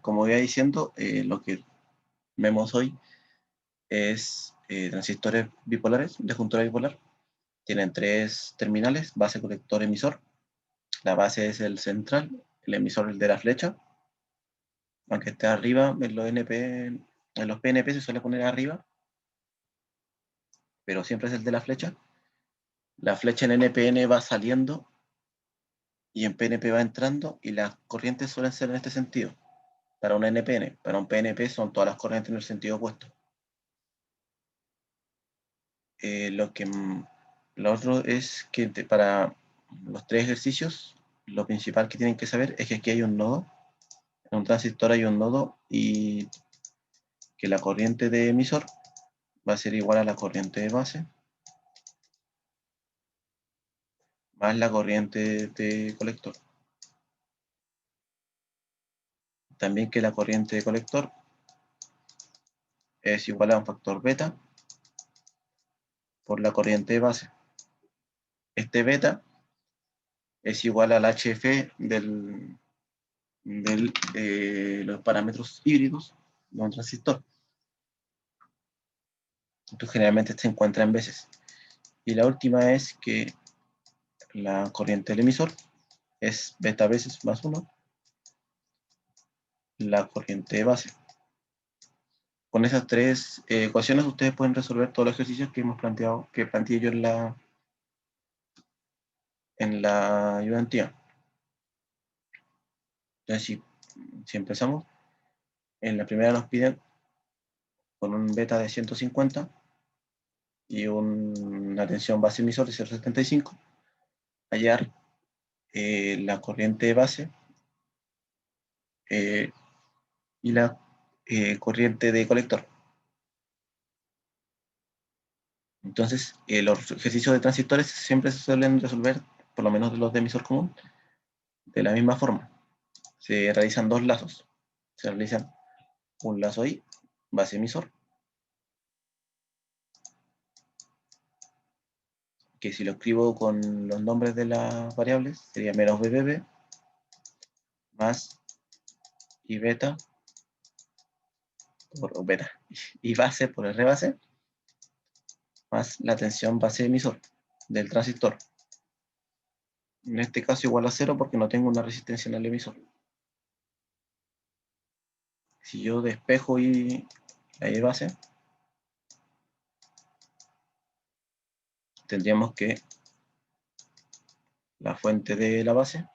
como iba diciendo, lo que vemos hoy es transistores bipolares, de juntura bipolar. Tienen tres terminales, base, colector, emisor. La base es el central, el emisor el de la flecha. Aunque esté arriba, en los PNP se suele poner arriba, pero siempre es el de la flecha. La flecha en NPN va saliendo y en PNP va entrando, y las corrientes suelen ser en este sentido. Para un NPN, para un PNP son todas las corrientes en el sentido opuesto. Lo que lo otro es que para los tres ejercicios, lo principal que tienen que saber es que aquí hay un nodo, en un transistor hay un nodo, y que la corriente de emisor va a ser igual a la corriente de base más la corriente de colector. También que la corriente de colector es igual a un factor beta por la corriente de base. Este beta es igual al HF de los parámetros híbridos de un transistor. Esto generalmente se encuentra en veces. Y la última es que la corriente del emisor es beta veces más 1 la corriente de base. Con esas tres ecuaciones ustedes pueden resolver todos los ejercicios que hemos planteado, que planteé yo en la ayudantía. Entonces, si empezamos, en la primera nos piden con un beta de 150 y una tensión base emisor de 0,75, hallar la corriente de base y la corriente de colector. Entonces, los ejercicios de transistores siempre se suelen resolver, por lo menos de los de emisor común, de la misma forma. Se realizan dos lazos. Se realizan un lazo ahí, base emisor, que si lo escribo con los nombres de las variables, sería menos BBB más I beta por beta y base por R base más la tensión base emisor del transistor. En este caso igual a 0 porque no tengo una resistencia en el emisor. Si yo despejo la I base, tendríamos que la fuente de la base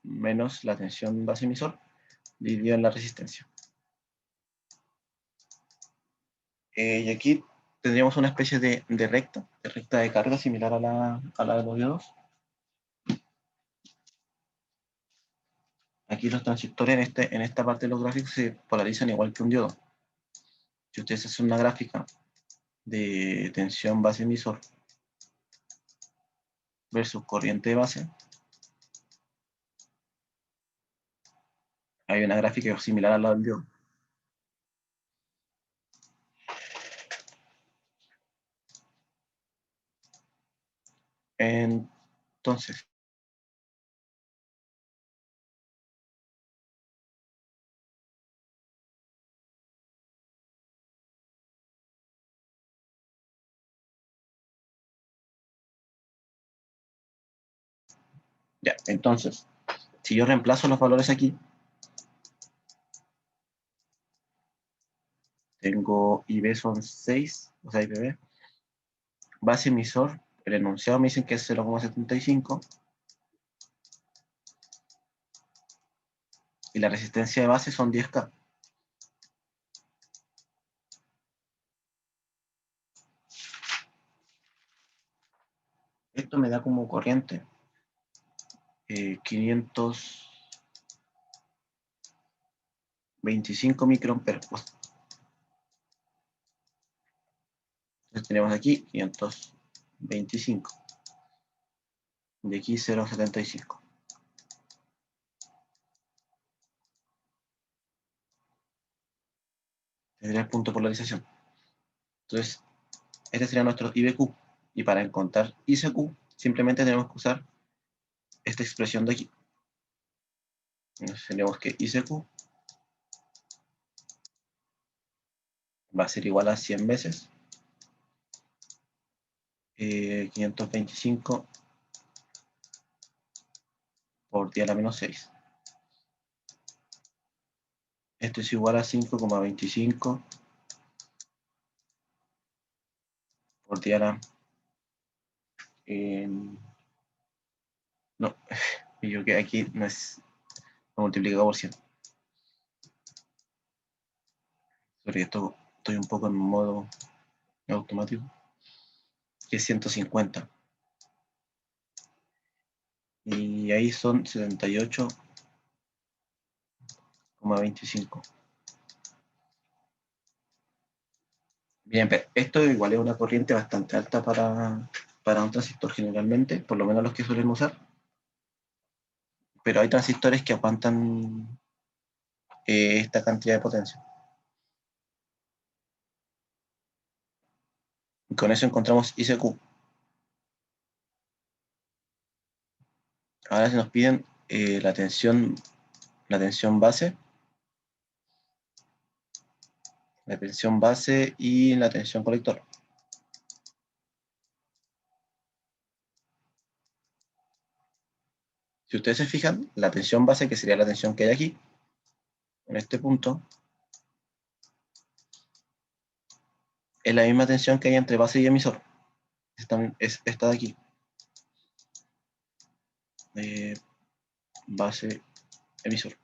menos la tensión base emisor dividido en la resistencia. Y aquí tendríamos una especie de recta de carga similar a la de los diodos. Aquí los transistores en esta parte de los gráficos se polarizan igual que un diodo. Si ustedes hacen una gráfica de tensión base emisor versus corriente de base, hay una gráfica similar a la del diodo. Entonces, ya, entonces, si yo reemplazo los valores aquí, tengo IB son 6, o sea, IBB, base emisor, el enunciado me dicen que es 0,75, y la resistencia de base son 10K. Esto me da como corriente 525 microamperes. Entonces tenemos aquí 525. De aquí 0,75. Este sería el punto de polarización. Entonces, este sería nuestro IBQ. Y para encontrar ICQ, simplemente tenemos que usar esta expresión de aquí. Entonces tenemos que ICQ va a ser igual a 100 veces 525 por 10 a la menos 6. Esto es igual a 5,25 por 10 a la... no, yo que aquí no es multiplicado por 100. Sobre esto estoy un poco en modo automático. Que es 150. Y ahí son 78,25. Bien, pero esto igual es una corriente bastante alta para un transistor generalmente, por lo menos los que suelen usar. Pero hay transistores que aguantan esta cantidad de potencia. Y con eso encontramos ICQ. Ahora se nos piden la tensión base, y la tensión colector. Si ustedes se fijan, la tensión base, que sería la tensión que hay aquí, en este punto, es la misma tensión que hay entre base y emisor. Es esta de aquí. Base, emisor.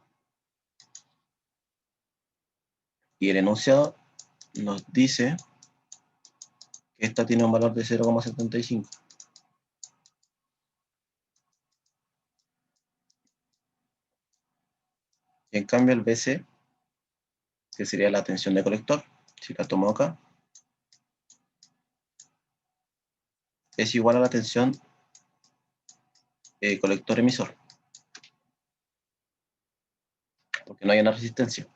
Y el enunciado nos dice que esta tiene un valor de 0,75. Y en cambio el BC, que sería la tensión de colector, si la tomo acá, es igual a la tensión colector-emisor, porque no hay una resistencia.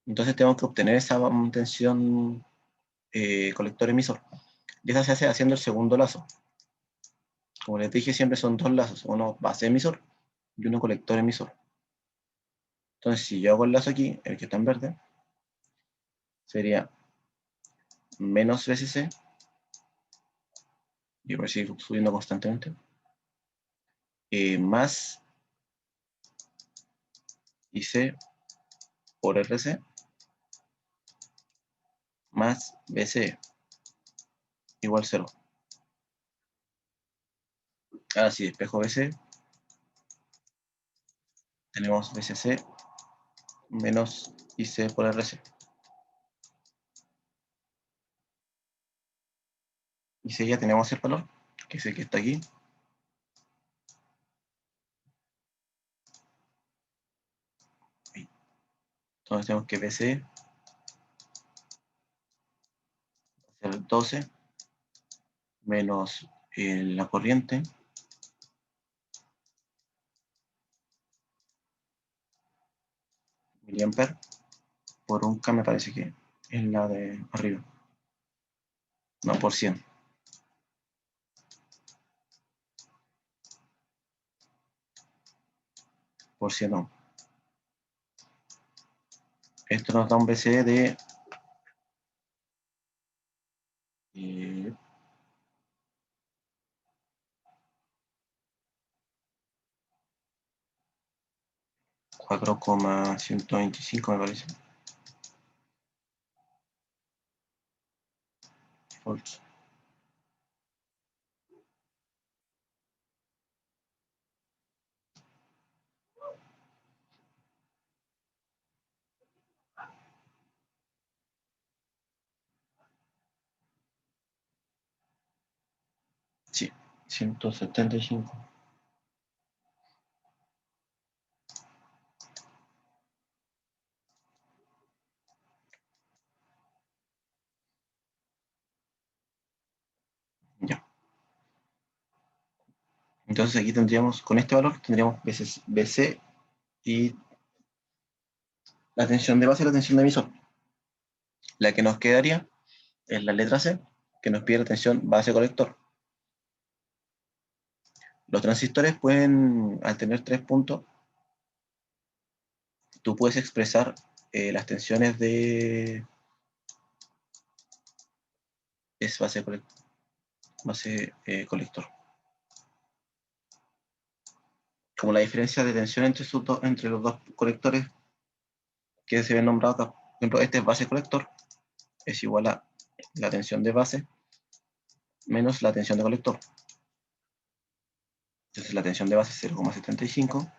Entonces tenemos que obtener esa tensión colector-emisor. Y esa se hace haciendo el segundo lazo. Como les dije, siempre son dos lazos, uno base-emisor y uno colector-emisor. Entonces, si yo hago el lazo aquí, el que está en verde, sería menos BCC, y voy a seguir subiendo constantemente, más IC por RC, más BCE, igual 0. Ahora si despejo BC, tenemos BCC menos IC por RC. Y si ya tenemos el valor, que es el que está aquí, entonces tenemos que BC va a ser 12 menos la corriente, miliamper, por un K me parece que es la de arriba, no por 100. Por 100 no. Esto nos da un BCE de 4,125 me parece. Volts. Sí, 175. Ya. Entonces aquí tendríamos, con este valor, tendríamos BC y la tensión de base y la tensión de emisor. La que nos quedaría es la letra C, que nos pide la tensión base-colector. Los transistores pueden, al tener 3 puntos, tú puedes expresar las tensiones de base colector. Como la diferencia de tensión entre los dos colectores que se ven nombrados acá. Por ejemplo, este es base colector, es igual a la tensión de base menos la tensión de colector. Entonces la tensión de base es 0,75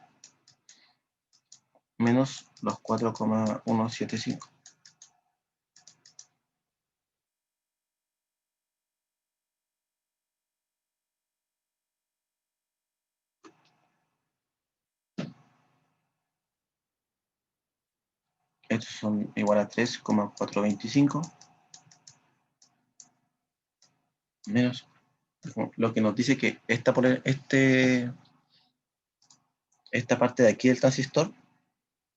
menos los 4,175. Estos son igual a 3,425 menos lo que nos dice que esta parte de aquí del transistor,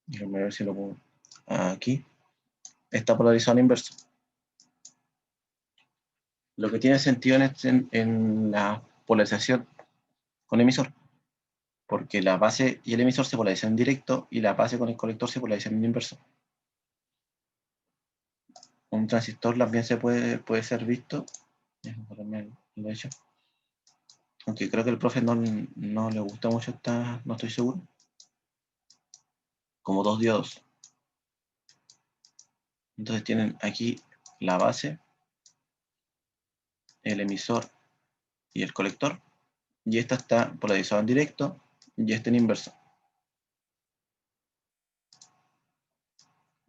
déjame ver si lo pongo aquí, está polarizado en inverso. Lo que tiene sentido en la polarización con emisor, porque la base y el emisor se polarizan en directo y la base con el colector se polarizan en inverso. Un transistor también puede ser visto, lo he hecho, aunque creo que el profe no le gusta mucho no estoy seguro, como dos diodos. Entonces tienen aquí la base, el emisor y el colector, y esta está polarizada en directo y esta en inverso.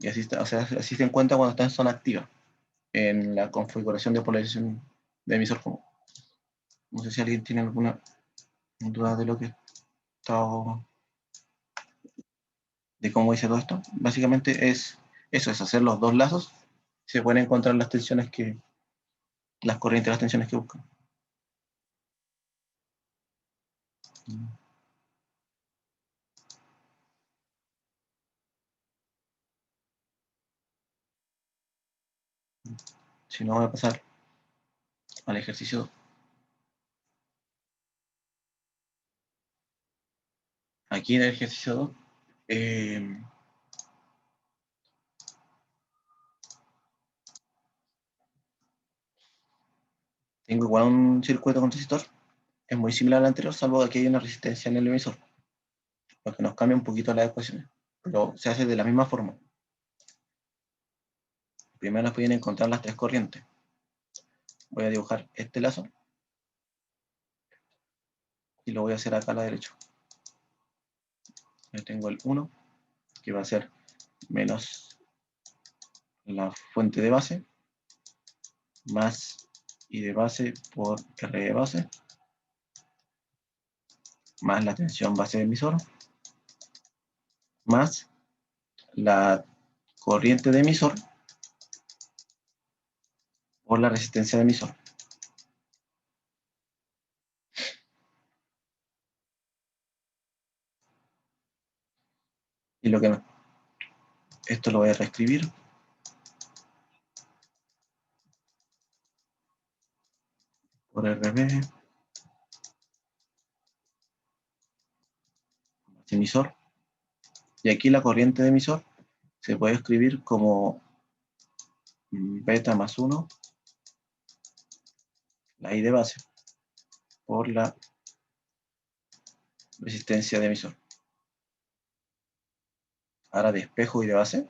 Y así, o sea, así se encuentra cuando está en zona activa, en la configuración de polarización de emisor común. No sé si alguien tiene alguna duda de lo que está, de cómo hice todo esto. Básicamente es eso, es hacer los dos lazos. Se pueden encontrar las tensiones las corrientes y las tensiones que buscan. Si no, voy a pasar al ejercicio 2. Aquí en el ejercicio 2, tengo igual un circuito con resistor. Es muy similar al anterior, salvo que aquí hay una resistencia en el emisor, lo que nos cambia un poquito las ecuaciones, pero se hace de la misma forma. Primero nos pueden encontrar las tres corrientes. Voy a dibujar este lazo y lo voy a hacer acá a la derecha. Yo tengo el 1, que va a ser menos la fuente de base, más I de base por R de base, más la tensión base de emisor, más la corriente de emisor por la resistencia de emisor. Y esto lo voy a reescribir. Por RB, emisor. Y aquí la corriente de emisor se puede escribir como beta más 1, la I de base, por la resistencia de emisor. Ahora despejo I de base.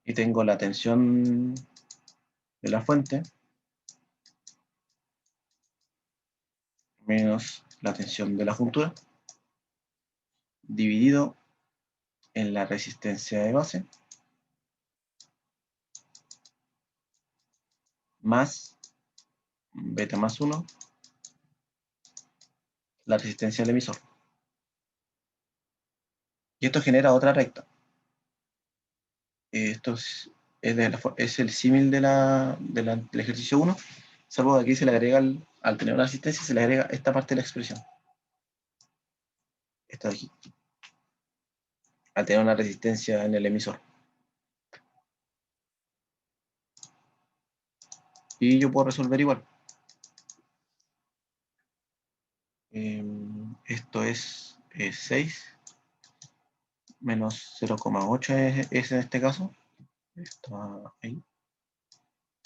Y tengo la tensión de la fuente menos la tensión de la juntura dividido en la resistencia de base más beta más 1 la resistencia del emisor. Y esto genera otra recta. Esto es el símil del ejercicio 1, salvo que aquí se le agrega, al tener una resistencia, se le agrega esta parte de la expresión. Esta de aquí. Al tener una resistencia en el emisor. Y yo puedo resolver igual. Esto es 6 menos 0,8 es en este caso. Está ahí.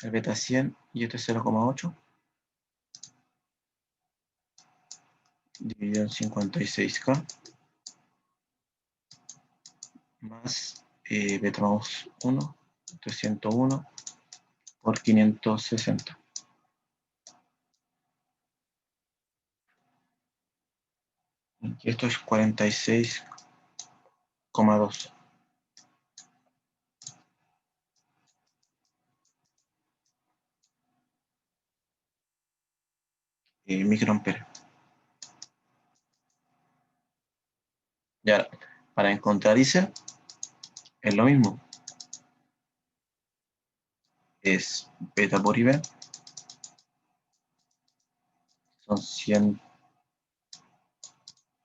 El beta 100 y este es 0,8. Dividido en 56K. Más beta mouse 1, 301 por 560. Y esto es 46,2. Microamperes. Y ahora, para encontrar IC, es lo mismo. Es beta por IB. Son 100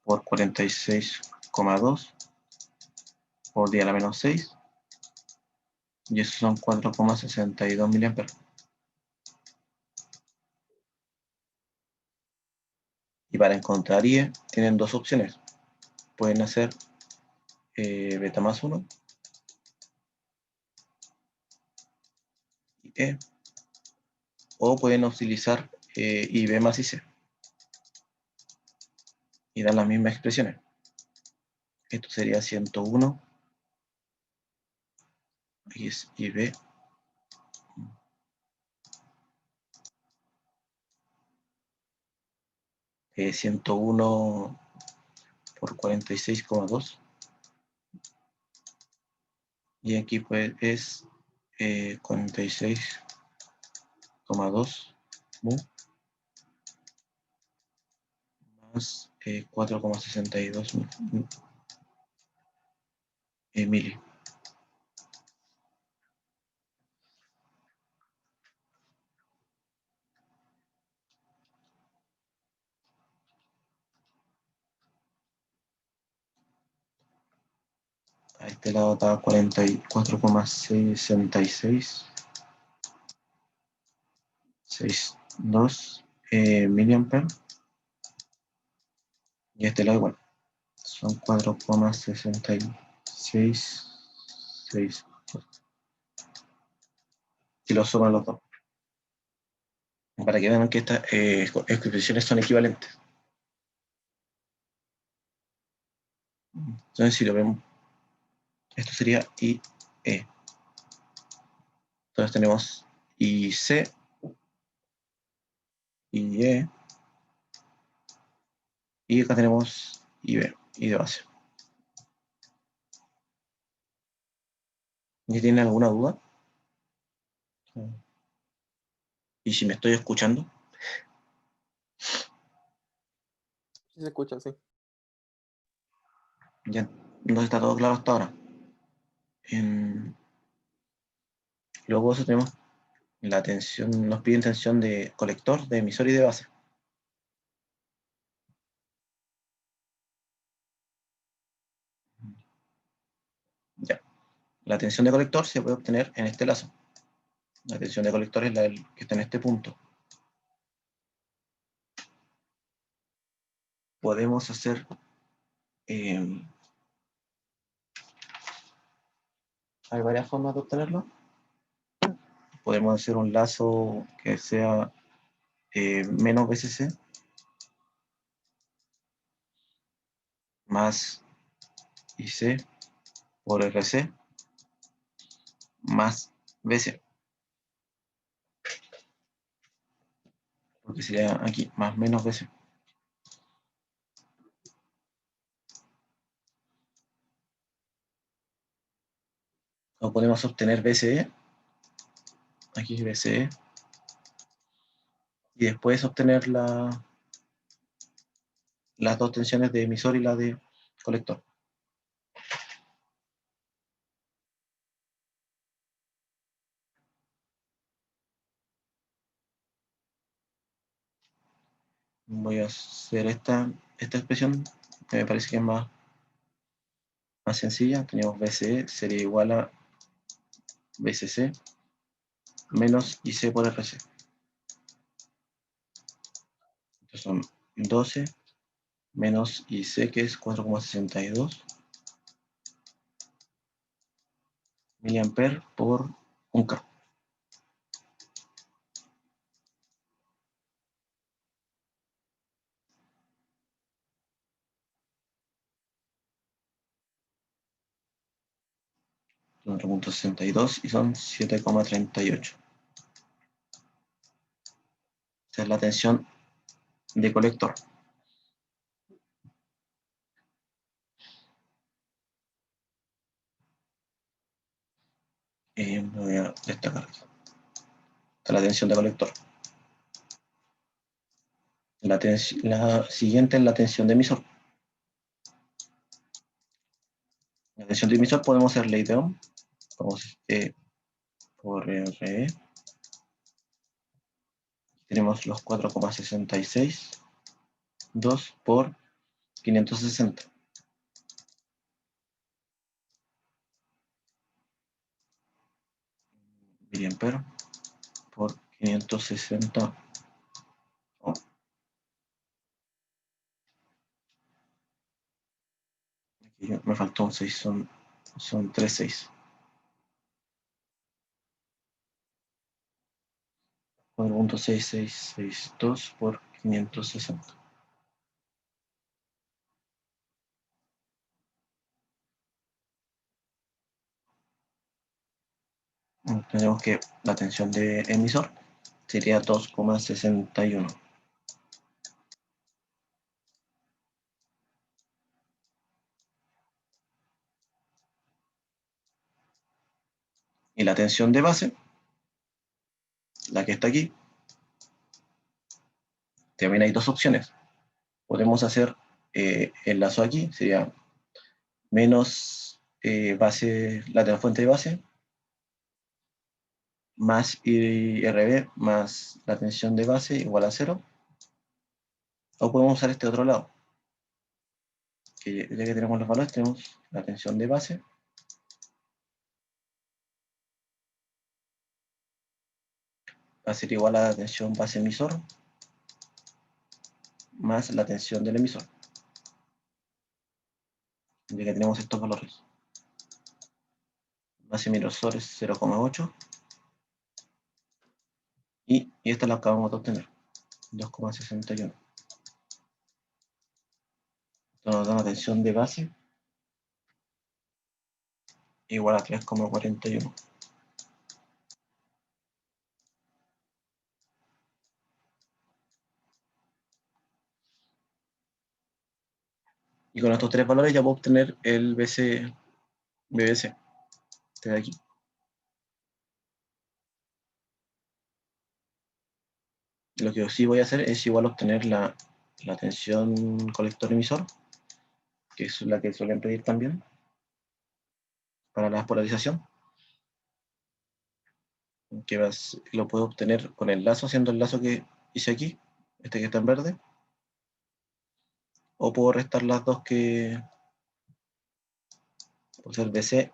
por 46,2 por 10 a la menos 6. Y esos son 4,62 miliamperes. Y para encontrar IE, tienen dos opciones. Pueden hacer beta más 1 IE, o pueden utilizar IB más IC y dan las mismas expresiones. Esto sería 101, aquí es IB, 101 por 46,2, y aquí pues es 46,2 mu más 4,62 mili. A este lado está 44,66 62 miliamperes, y este lado igual, son 4,66 y lo suman los dos, para que vean que estas expresiones son equivalentes. Entonces, si lo vemos, esto sería IE. Entonces tenemos IC, IE, y acá tenemos IB, I de base. ¿Y tienen alguna duda? ¿Y si me estoy escuchando? Sí se escucha, sí. Ya no está todo claro hasta ahora. Luego eso tenemos la tensión, nos piden tensión de colector, de emisor y de base. Ya. La tensión de colector se puede obtener en este lazo. La tensión de colector es la que está en este punto. Podemos hacer hay varias formas de obtenerlo. Podemos hacer un lazo que sea menos BCC más IC por RC más BC, porque sería aquí más menos BC. O podemos obtener BCE, aquí BCE, y después obtener las dos tensiones de emisor y la de colector. Voy a hacer esta expresión, que me parece que es más sencilla. Tenemos BCE sería igual a BCC menos IC por RC. Entonces son 12 menos IC, que es 4,62, miliamperes por 1K. Son 4.62 y son 7,38. Esa es la tensión de colector. Me voy a destacar aquí. Esta es la tensión de colector. La siguiente es la tensión de emisor. La tensión de emisor podemos hacer ley de Ohm. Vamos E por RE. Tenemos los 4,66. 2 por 560. Miliamperes por 560 ohm. Aquí me faltó un 6, son 3 6. 4.6662 por 560. Tenemos que la tensión de emisor sería 2,61. Y la tensión de base, la que está aquí, también hay dos opciones. Podemos hacer el lazo aquí, sería menos base, la fuente de base, más IRB más la tensión de base igual a 0. O podemos usar este otro lado, que ya que tenemos los valores, tenemos la tensión de base va a ser igual a la tensión base emisor más la tensión del emisor, ya que tenemos estos valores. Base emisor es 0,8 y esta la acabamos de obtener, 2,61. Esto nos da una tensión de base igual a 3,41. Y con estos tres valores ya puedo obtener el BBC, este de aquí. Lo que sí voy a hacer es igual obtener la tensión colector-emisor, que es la que suelen pedir también para la polarización, que lo puedo obtener con el lazo, haciendo el lazo que hice aquí, este que está en verde, o puedo restar las dos que, por ser BC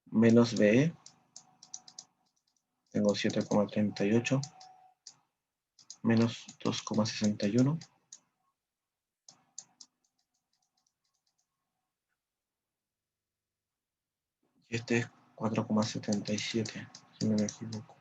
menos BE, tengo 7,38 menos 2,61, y este es 4,77, si no me equivoco.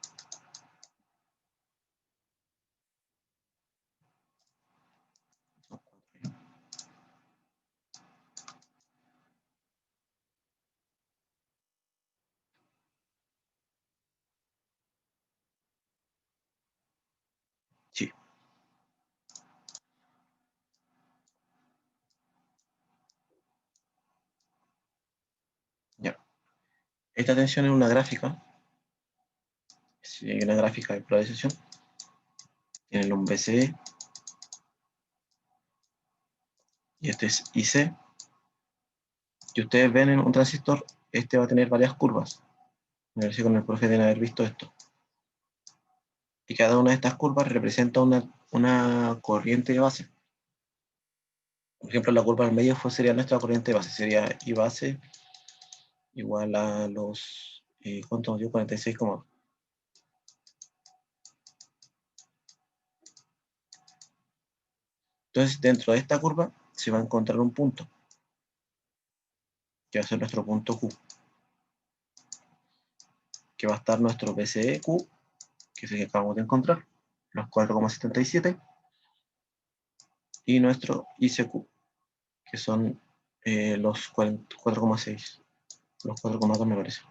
Sí, ya. Esta tensión es una gráfica, si hay una gráfica de polarización, tienen un BCE, y este es IC, y ustedes ven en un transistor, este va a tener varias curvas. A ver si con el profe deben haber visto esto. Y cada una de estas curvas representa una corriente de base. Por ejemplo, la curva del medio sería nuestra corriente de base, sería I base igual a los, ¿cuánto nos dio? 46, entonces dentro de esta curva se va a encontrar un punto, que va a ser nuestro punto Q. que va a estar nuestro BCEQ, que es el que acabamos de encontrar, los 4,77, y nuestro ICQ, que son los 4,6, los 4,2 me parece.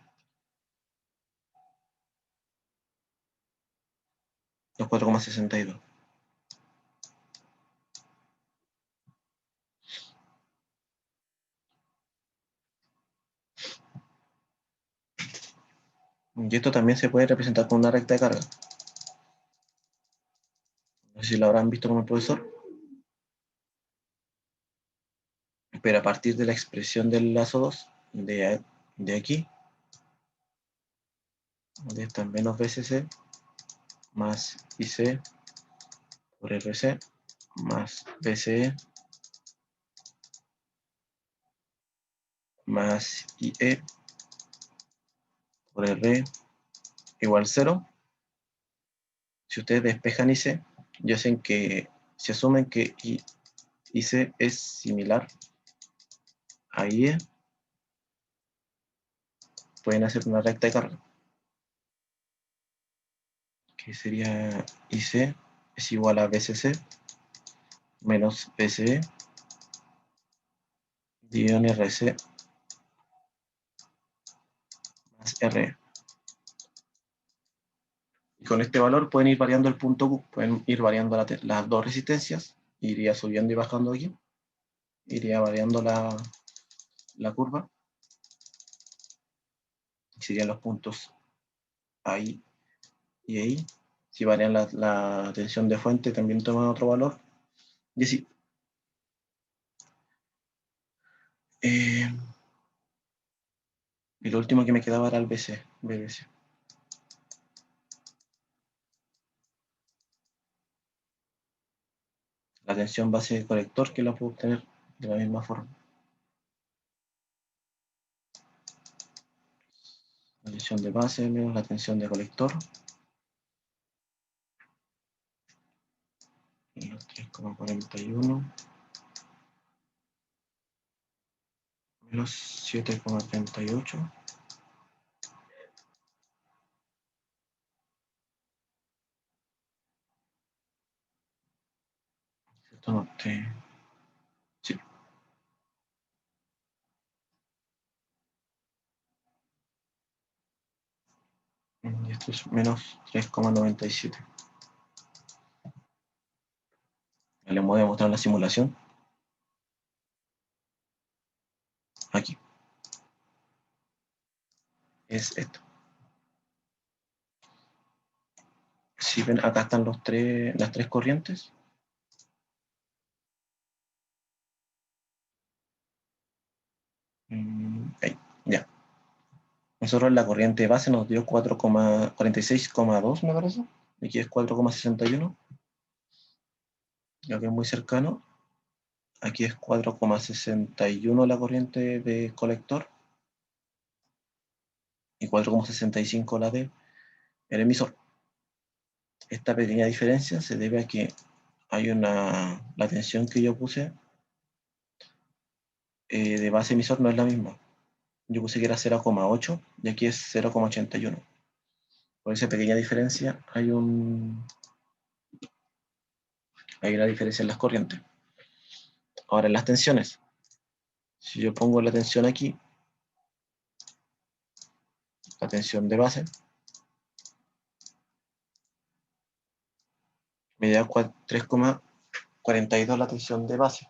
Los 4,62. Y esto también se puede representar con una recta de carga. No sé si lo habrán visto con el profesor. Pero a partir de la expresión del lazo 2, de aquí, de esta menos BCC, más IC por RC, más BCE, más IE por RE, igual 0. Si ustedes despejan IC, y hacen que, si asumen que IC es similar a IE, pueden hacer una recta de carga, que sería IC es igual a BCC menos BCE dividido en RC más RE. Y con este valor pueden ir variando el punto Q, pueden ir variando las dos resistencias, iría subiendo y bajando aquí, iría variando la curva, serían los puntos ahí y ahí. Si varían la tensión de fuente, también toman otro valor, y así. Y lo último que me quedaba era el BBC. La tensión base de colector, que la puedo obtener de la misma forma. La tensión de base menos la tensión de colector. Y los 3,41 menos 7,38. Esto no te... Sí. Y esto es menos 3,97. Les voy a mostrar la simulación. Aquí. Es esto. Si ven, acá están las tres corrientes. Ahí, ya. Nosotros la corriente base nos dio 46,2, me parece. Aquí es 4,61. Lo que es muy cercano. Aquí es 4,61 la corriente de colector. Y 4,65 la de el emisor. Esta pequeña diferencia se debe a que hay la tensión que yo puse de base emisor no es la misma. Yo puse que era 0,8 y aquí es 0,81. Por esa pequeña diferencia hay una diferencia en las corrientes. Ahora en las tensiones. Si yo pongo la tensión aquí, la tensión de base, me da 3,42 la tensión de base.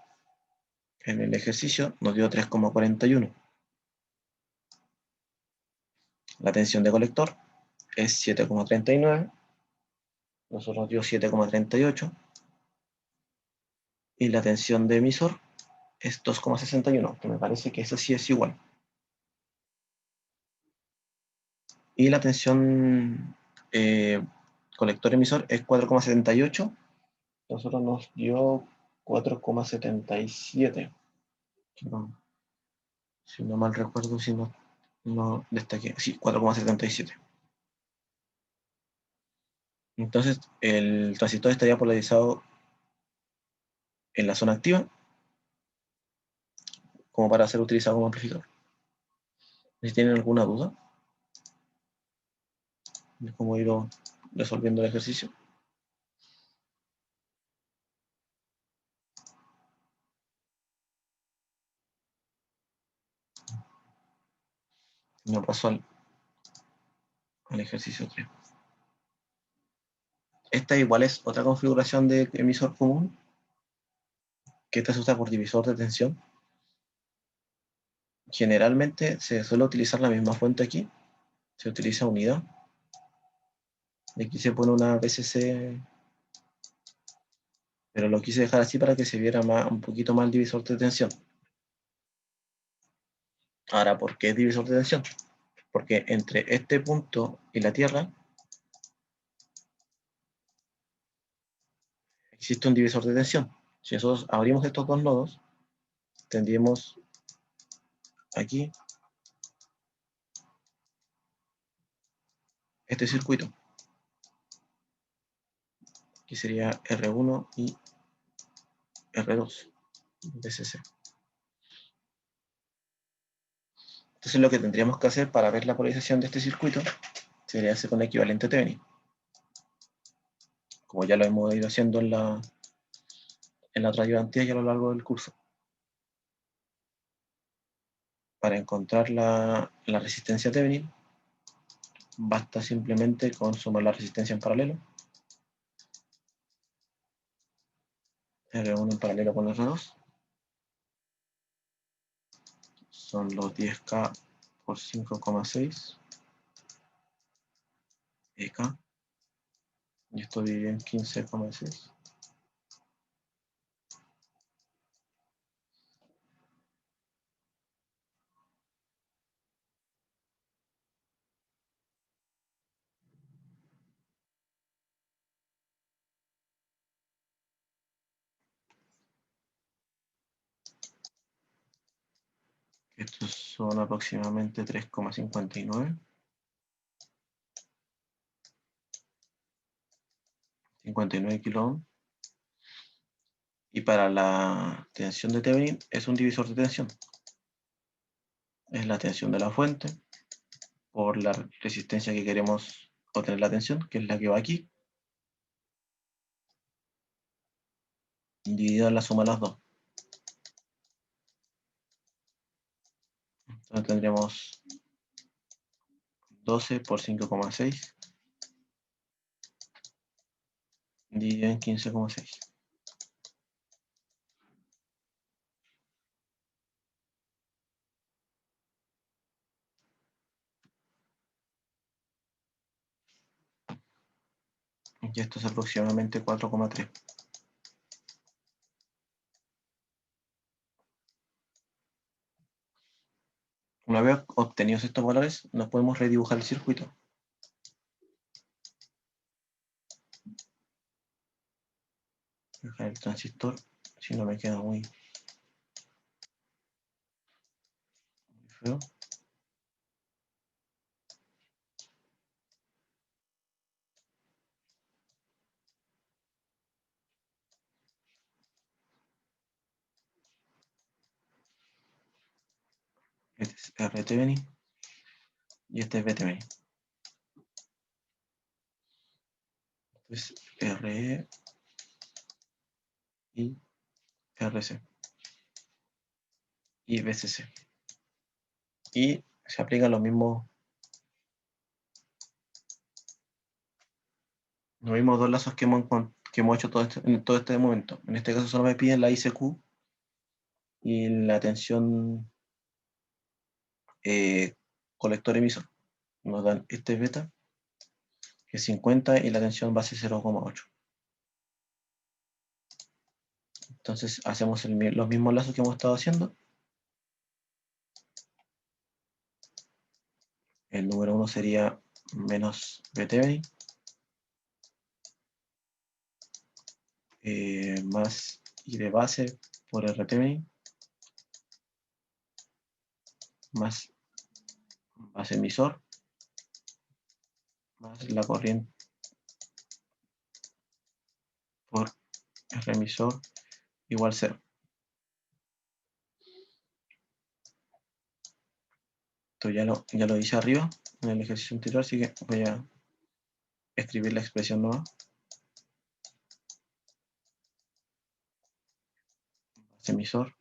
En el ejercicio nos dio 3,41. La tensión de colector es 7,39. Nosotros nos dio 7,38. Y la tensión de emisor es 2,61, que me parece que eso sí es igual. Y la tensión colector emisor es 4,78. Nosotros nos dio 4,77. Si no mal recuerdo, si no destaqué. Sí, 4,77. Entonces, el transistor estaría polarizado en la zona activa, como para ser utilizado como amplificador. Si tienen alguna duda. de cómo he ido resolviendo el ejercicio. No paso al ejercicio 3. Esta igual es otra configuración de emisor común, que esta se usa por divisor de tensión. Generalmente se suele utilizar la misma fuente aquí, se utiliza unidad. Y aquí se pone una VCC, pero lo quise dejar así para que se viera un poquito más el divisor de tensión. Ahora, ¿por qué es divisor de tensión? Porque entre este punto y la Tierra existe un divisor de tensión. Si nosotros abrimos estos dos nodos, tendríamos aquí este circuito, que sería R1 y R2, VCC. Entonces lo que tendríamos que hacer para ver la polarización de este circuito sería hacer un equivalente Thevenin, como ya lo hemos ido haciendo en la otra ayudantía y a lo largo del curso. Para encontrar la resistencia Thevenin, basta simplemente con sumar la resistencia en paralelo, R1 en paralelo con R2, son los 10K por 5,6 EK, y esto dividido en 15,6. Estos son aproximadamente 3,59, 59 kilo. Y para la tensión de Thevenin es un divisor de tensión. Es la tensión de la fuente por la resistencia que queremos obtener la tensión, que es la que va aquí, dividida en la suma de las dos. Entonces tendremos 12 por 5,6 dividido en 15,6. Y esto es aproximadamente 4,3. Una vez obtenidos estos valores, nos podemos redibujar el circuito. Dejar el transistor, si no me queda muy feo. Este es RTvenin y este es VTvenin. Entonces RE y RC y VCC. Y se aplican los mismos dos lazos que hemos hecho en todo este momento. En este caso solo me piden la ICQ y la tensión colector emisor. Nos dan este beta, que es 50, y la tensión base 0,8. Entonces hacemos los mismos lazos que hemos estado haciendo. El número 1 sería menos VTvenin, más I de base por RTvenin, más base emisor, más la corriente por R emisor igual 0. Esto ya lo hice arriba en el ejercicio anterior, así que voy a escribir la expresión nueva. Base emisor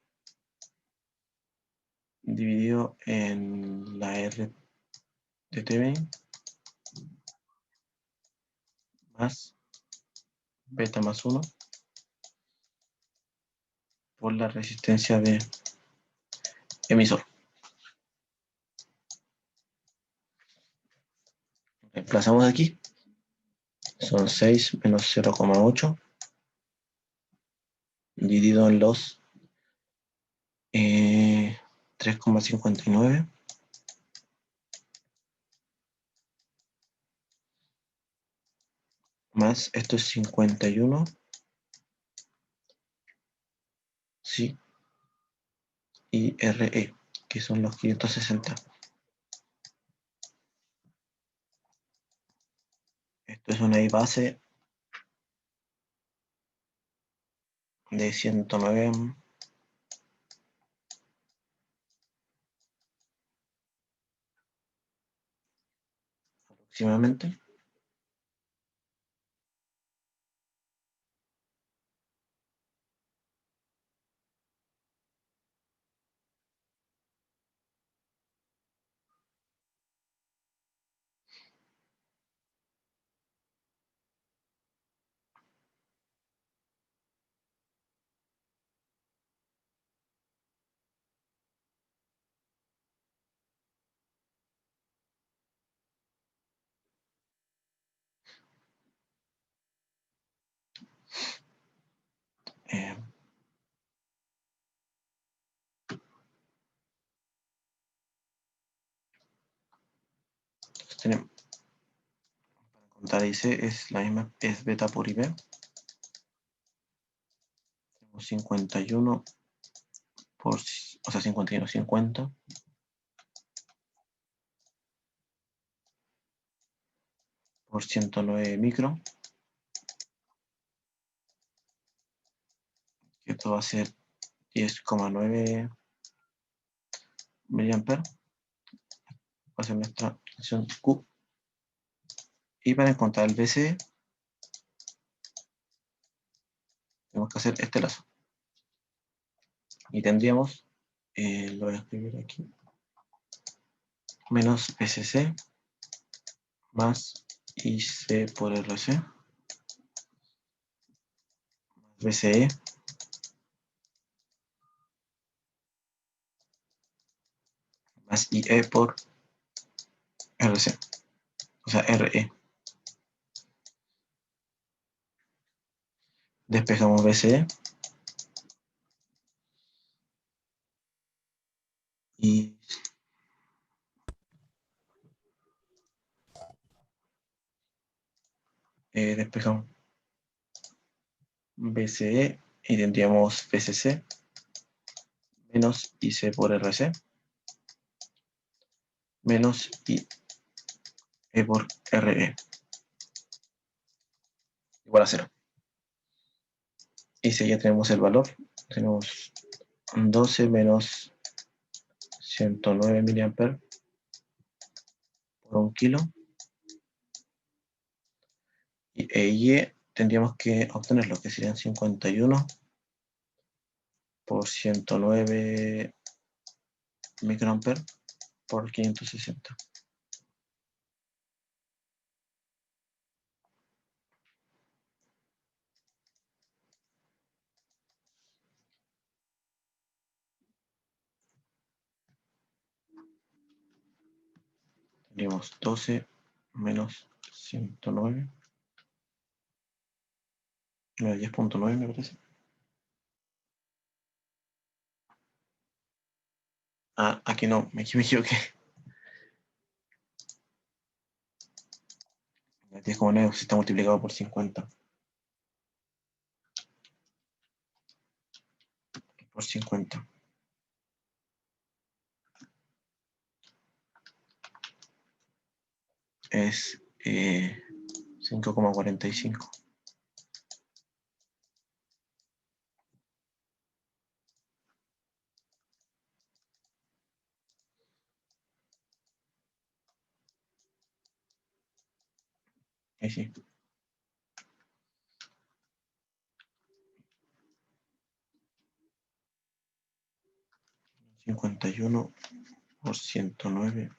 dividido en la R de Thevenin más beta más 1 por la resistencia de emisor. Reemplazamos aquí. Son 6 menos 0,8 dividido en los 3,59 más esto es 51, sí, y RE, que son los 560. Esto es una I base de 109 aproximadamente. Eh, tenemos, para contar IC es la misma, es beta por IB. Tenemos 51 por, o sea, 51, 50 por 109 micro. Esto va a ser 10,9 miliamperes. Va a ser nuestra función Q. Y para encontrar el BCE, tenemos que hacer este lazo. Y tendríamos, lo voy a escribir aquí, menos BCC más IC por RC más BCE más IE por RC, o sea, RE. Despejamos BCE y despejamos BCE y tendríamos BCC menos IC por RC menos IE por RE igual a 0. Y si ya tenemos el valor, tenemos 12 menos 109 miliamperes por 1 kilo. Y E tendríamos que obtener lo que serían 51 por 109 microamperes por 560. Tendríamos 12 menos 109, 10,9 me parece. Ah, aquí no, me equivoqué. 10,9 está multiplicado por 50. Por 50. Es 5,45. Ahí sí. $51 por 109.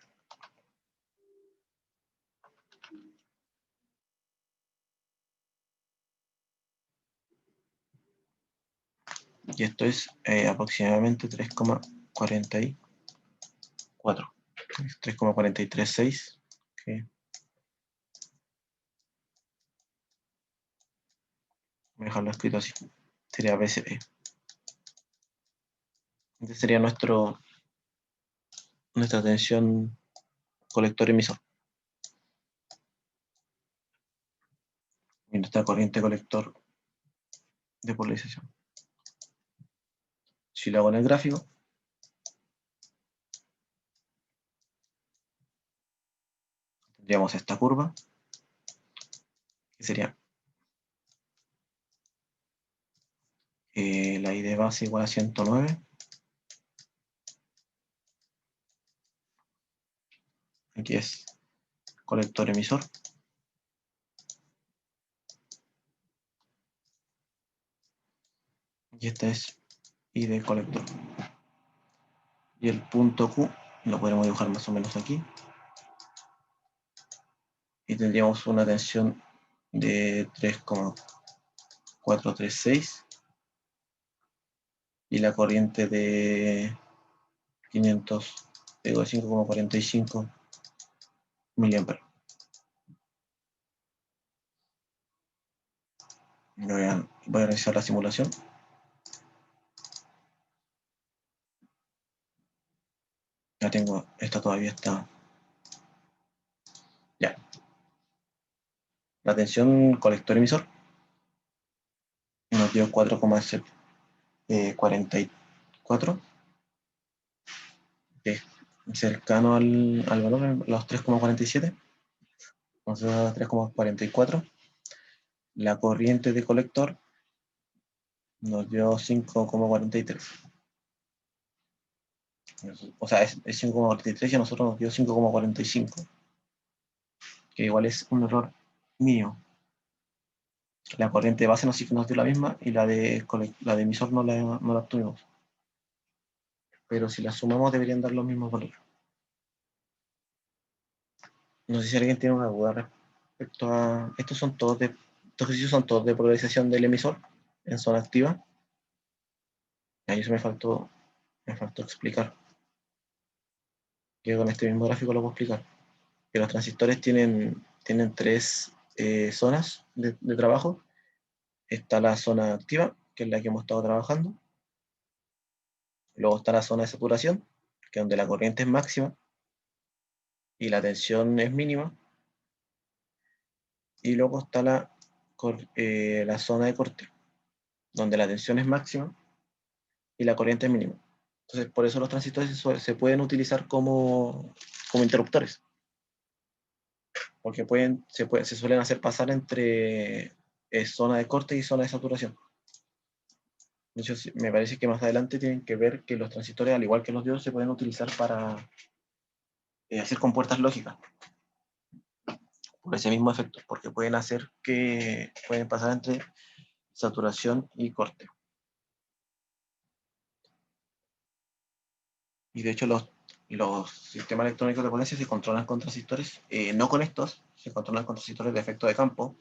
Y esto es aproximadamente 3,44. 3,436. Okay. Voy a dejarlo escrito así. Sería BCP. Este sería nuestra tensión colector emisor. Y nuestra corriente colector de polarización. Si lo hago en el gráfico, tendríamos esta curva, que sería la I de base igual a 109. Aquí es colector emisor. Y esta es I de colector. Y el punto Q lo podemos dibujar más o menos aquí. Y tendríamos una tensión de 3,436 y la corriente de 545 miliamperes. Voy a realizar la simulación. Ya tengo, esta todavía está. Ya. La tensión colector emisor nos dio 4,44, que es cercano al valor, los 3,47. Entonces 3,44. La corriente de colector nos dio 5,43. O sea, es 5,43 y a nosotros nos dio 5,45. Que igual es un error mío. La corriente de base nos dio la misma y la de emisor no la obtuvimos. Pero si la sumamos deberían dar los mismos valores. No sé si alguien tiene una duda respecto a... Estos ejercicios son todos de polarización del emisor en zona activa. Ahí eso me faltó explicar. Que con este mismo gráfico lo puedo explicar. Que los transistores tienen tres zonas de trabajo. Está la zona activa, que es la que hemos estado trabajando. Luego está la zona de saturación, que es donde la corriente es máxima y la tensión es mínima. Y luego está la zona de corte, donde la tensión es máxima y la corriente es mínima. Entonces, por eso los transistores se pueden utilizar como interruptores, porque se suelen hacer pasar entre zona de corte y zona de saturación. De hecho, me parece que más adelante tienen que ver que los transistores, al igual que los diodos, se pueden utilizar para hacer compuertas lógicas, por ese mismo efecto, porque pueden pasar entre saturación y corte. Y de hecho los sistemas electrónicos de potencia se controlan con transistores, no con estos, se controlan con transistores de efecto de campo,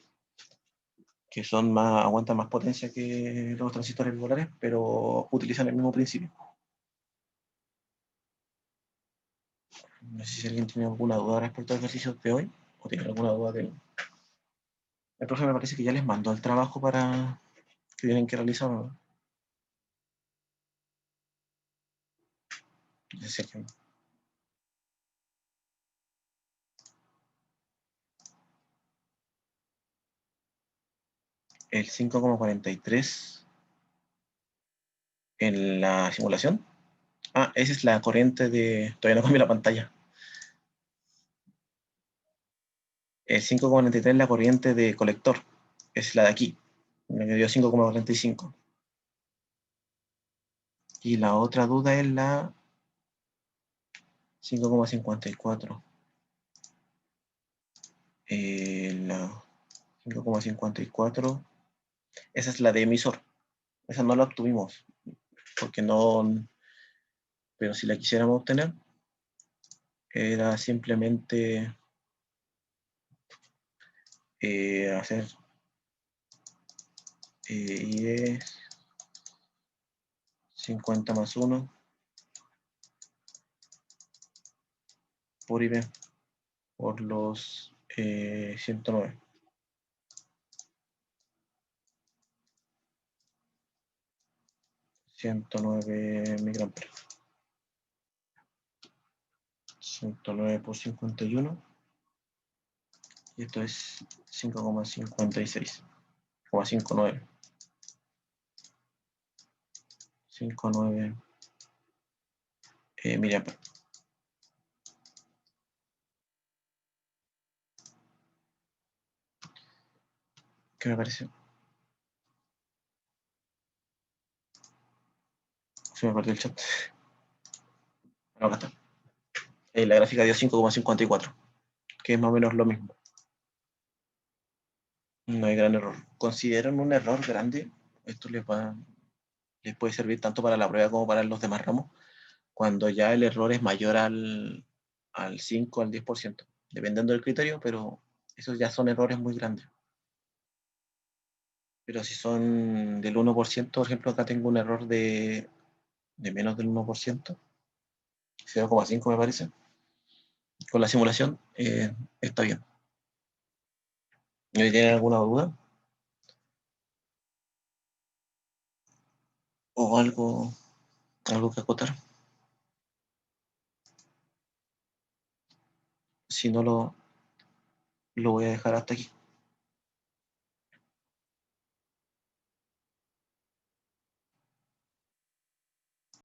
que aguantan más potencia que los transistores bipolares, pero utilizan el mismo principio. No sé si alguien tiene alguna duda respecto al ejercicio de hoy, o tiene alguna duda del... El profe me parece que ya les mandó el trabajo para que tienen que realizar, ¿no? No sé si el 5,43 en la simulación. Ah, esa es la corriente de... Todavía no cambié la pantalla. El 5,43 es la corriente de colector. Es la de aquí. Me dio 5,45. Y la otra duda es la 5,54. 5,54. Esa es la de emisor. Esa no la obtuvimos, porque no, pero si la quisiéramos obtener, era simplemente hacer y es 50 más 1 por IB por los 109. 109 microamperes. 109 por 51. Y esto es 5,56. 59. 59 miliamperes. ¿Qué me parece? Se me perdió el chat. Bueno, acá está. La gráfica dio 5,54, que es más o menos lo mismo. No hay gran error. ¿Consideran un error grande? Esto les puede servir tanto para la prueba como para los demás ramos, cuando ya el error es mayor al 5 al 10%, dependiendo del criterio, pero esos ya son errores muy grandes. Pero si son del 1%, por ejemplo, acá tengo un error de menos del 1%, 0,5 me parece, con la simulación está bien. ¿Tienen alguna duda? ¿O algo que acotar? Si no, lo voy a dejar hasta aquí.